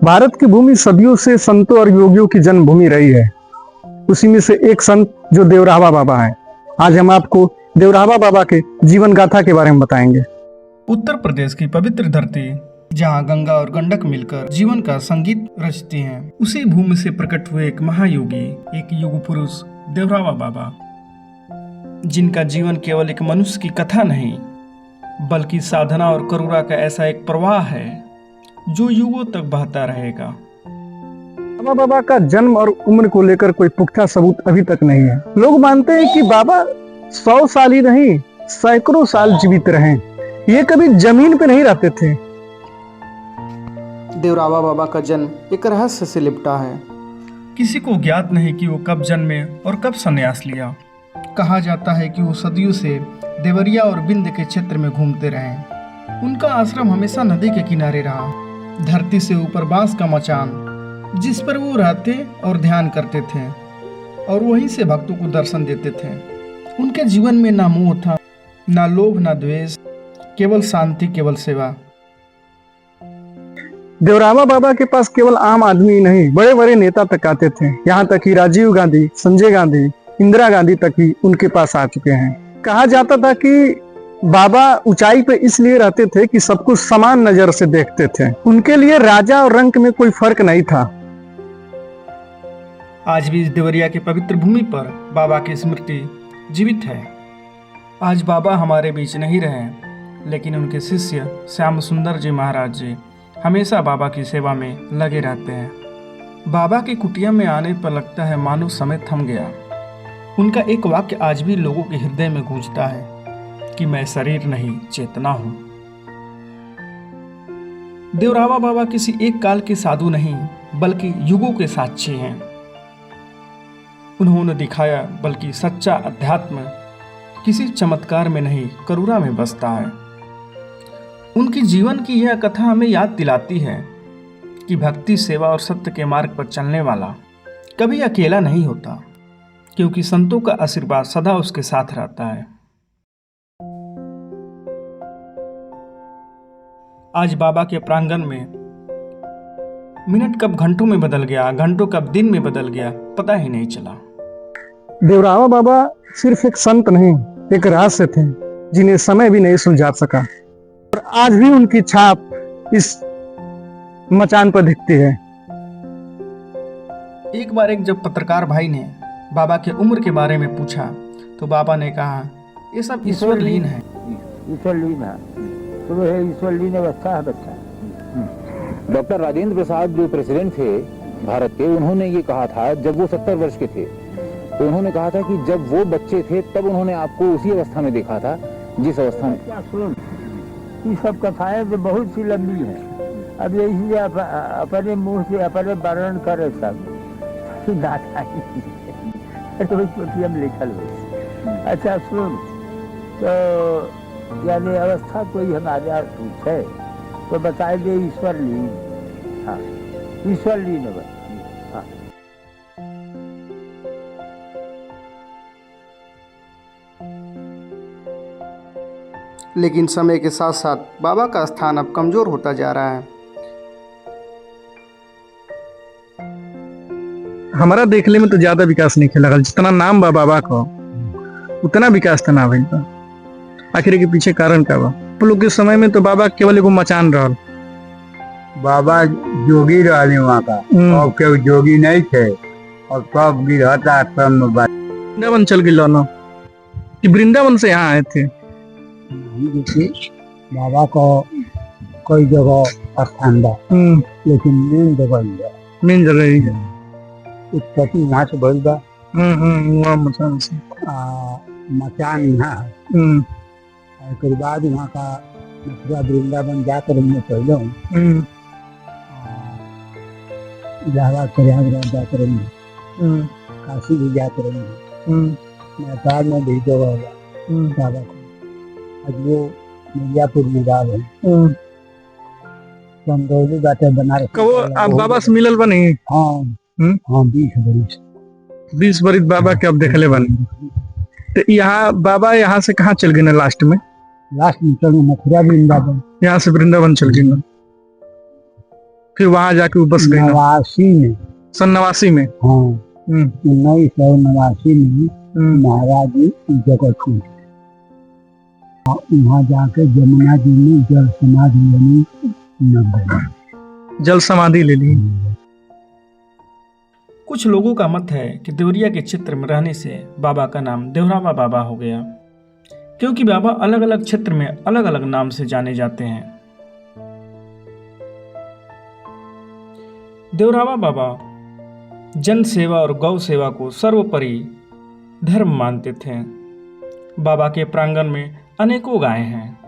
भारत की भूमि सदियों से संतों और योगियों की जन्मभूमि रही है। उसी में से एक संत जो देवरावा बाबा हैं। आज हम आपको देवरावा बाबा के जीवन गाथा के बारे में बताएंगे। उत्तर प्रदेश की पवित्र धरती, जहां गंगा और गंडक मिलकर जीवन का संगीत रचती हैं, उसी भूमि से प्रकट हुए एक महायोगी, एक युग पुरुष देवरावा बाबा, जिनका जीवन केवल एक मनुष्य की कथा नहीं बल्कि साधना और करुणा का ऐसा एक प्रवाह है जो युगों तक बहता रहेगा। देवरावा बाबा का जन्म और उम्र को लेकर कोई पुख्ता सबूत अभी तक नहीं है। लोग मानते हैं कि बाबा 100 साल ही नहीं, सैकड़ों साल जीवित रहे। ये कभी जमीन पे नहीं रहते थे। देवरावा बाबा का जन्म एक रहस्य से लिपटा है। किसी को ज्ञात नहीं कि वो कब जन्मे और कब संन्यास लिया। कहा जाता है कि वो सदियों से देवरिया और बिंद के क्षेत्र में घूमते रहे। उनका आश्रम हमेशा नदी के किनारे रहा। धरती से ऊपर बांस का मचान, जिस पर वो रहते और ध्यान करते थे, और वहीं से भक्तों को दर्शन देते थे। उनके जीवन में ना मोह था, ना लोभ, ना द्वेष, केवल शांति, केवल सेवा। देवरावा बाबा के पास केवल आम आदमी नहीं, बड़े बड़े नेता तक आते थे। यहाँ तक कि राजीव गांधी, संजय गांधी, इंदिरा गांधी तक ही उनके पास आ चुके हैं। कहा जाता था कि बाबा ऊंचाई पे इसलिए रहते थे कि सब कुछ समान नजर से देखते थे। उनके लिए राजा और रंक में कोई फर्क नहीं था। आज भी इस देवरिया की पवित्र भूमि पर बाबा की स्मृति जीवित है। आज बाबा हमारे बीच नहीं रहे, लेकिन उनके शिष्य श्याम सुंदर जी महाराज जी हमेशा बाबा की सेवा में लगे रहते हैं। बाबा की कुटिया में आने पर लगता है मानो समय थम गया। उनका एक वाक्य आज भी लोगों के हृदय में गूंजता है कि मैं शरीर नहीं, चेतना हूं। देवरावा बाबा किसी एक काल के साधु नहीं बल्कि युगों के साक्षी हैं। उन्होंने दिखाया बल्कि सच्चा अध्यात्म किसी चमत्कार में नहीं, करुणा में बसता है। उनकी जीवन की यह कथा हमें याद दिलाती है कि भक्ति, सेवा और सत्य के मार्ग पर चलने वाला कभी अकेला नहीं होता, क्योंकि संतों का आशीर्वाद सदा उसके साथ रहता है। आज बाबा के प्रांगण में मिनट कब घंटों में बदल गया, घंटों कब दिन में बदल गया, पता ही नहीं चला। देवरावा बाबा सिर्फ एक संत नहीं, एक रहस्य थे जिन्हें समय भी नहीं सुलझा सका, और आज भी उनकी छाप इस मचान पर दिखती है। एक बार जब पत्रकार भाई ने बाबा के उम्र के बारे में पूछा तो बाबा ने कहा, ये सब ईश्वर लीन है। ईश्वर लीन है, तो वह ईश्वर लीन अवस्था है बच्चा। डॉक्टर राजेंद्र प्रसाद जो प्रेसिडेंट थे भारत के, उन्होंने ये कहा था जब वो 70 वर्ष के थे, तो उन्होंने कहा था कि जब वो बच्चे थे तब उन्होंने आपको उसी अवस्था में देखा था जिस अवस्था में। क्या सुन, ये सब कथाएं तो बहुत सी लंबी हैं। अब यही अपने मुंह से अपने वर्णन करे सब तो हम लिखल हो। अच्छा सुन, तो यानी अवस्था कोई हमारे पूछे तो बताए दे ईश्वर लीन। हाँ, ईश्वर लीन है। हाँ। लेकिन समय के साथ साथ बाबा का स्थान अब कमजोर होता जा रहा है। हमारा देखने में तो ज्यादा विकास नहीं खेला, जितना नाम बा बाबा का उतना विकास तो ना भइल। आखिर के पीछे कारण का बा? हम लोग के समय में तो बाबा केवल एगो मचान रहल। बाबा जोगी रहने वहाँ का, और केवल जोगी नहीं थे, और सब गिरहत आश्रम में वृंदावन चल गए ना, कि वृंदावन से यहाँ आए थे। बाबा को कई जगह स्थान बा, लेकिन मेन जगह ही है। उत्पत्ति यहाँ से बढ़ बा। मचान से मचान यहाँ है। उसके बाद वहाँ का मथुरा वृंदावन जाकर हमने पहले इलाहाबाद प्रयागराज जाकर हमने, काशी भी जाकर हमने, नेपाल में भी जगह होगा बाबा को। आज वो मिर्जापुर में बाब है, चंदौली बातें बनारस। आप बाबा से मिलल बा नहीं? हाँ हाँ, 20 बरिस बाबा के अब देखले बने। तो यहाँ बाबा यहाँ से कहाँ चल गए ना? लास्ट में चल मथुरा वृंदावन, यहाँ से वृंदावन चल गए ना। फिर वहां जाके वो बस गए ना? 89 में। सन 89 में। हाँ, हम्म, 1989 में हम्म, महाराज जी जगह छूट और वहाँ जाके जमुना जी में जल समाधि लेनी 90। जल समाधि ले ली। कुछ लोगों का मत है कि देवरिया के क्षेत्र में रहने से बाबा का नाम देवरावा बाबा हो गया, क्योंकि बाबा अलग अलग क्षेत्र में अलग अलग नाम से जाने जाते हैं। देवरावा बाबा जन सेवा और गौ सेवा को सर्वोपरि धर्म मानते थे। बाबा के प्रांगण में अनेकों गायें हैं।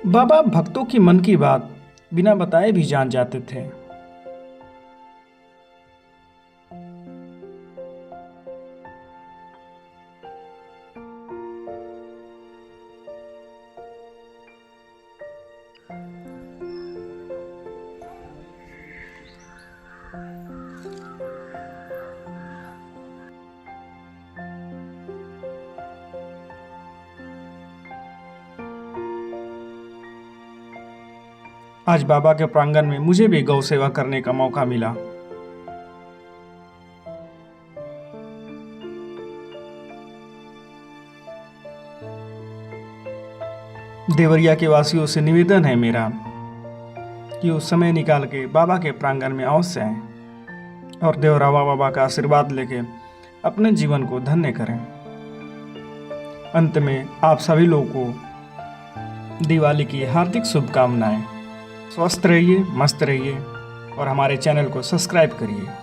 बाबा भक्तों की मन की बात बिना बताए भी जान जाते थे। आज बाबा के प्रांगण में मुझे भी गौ सेवा करने का मौका मिला। देवरिया के वासियों से निवेदन है मेरा कि वो समय निकाल के बाबा के प्रांगण में अवश्य आएं और देवरावा बाबा का आशीर्वाद लेके अपने जीवन को धन्य करें। अंत में आप सभी लोगों को दिवाली की हार्दिक शुभकामनाएं। स्वस्थ रहिए, मस्त रहिए और हमारे चैनल को सब्सक्राइब करिए।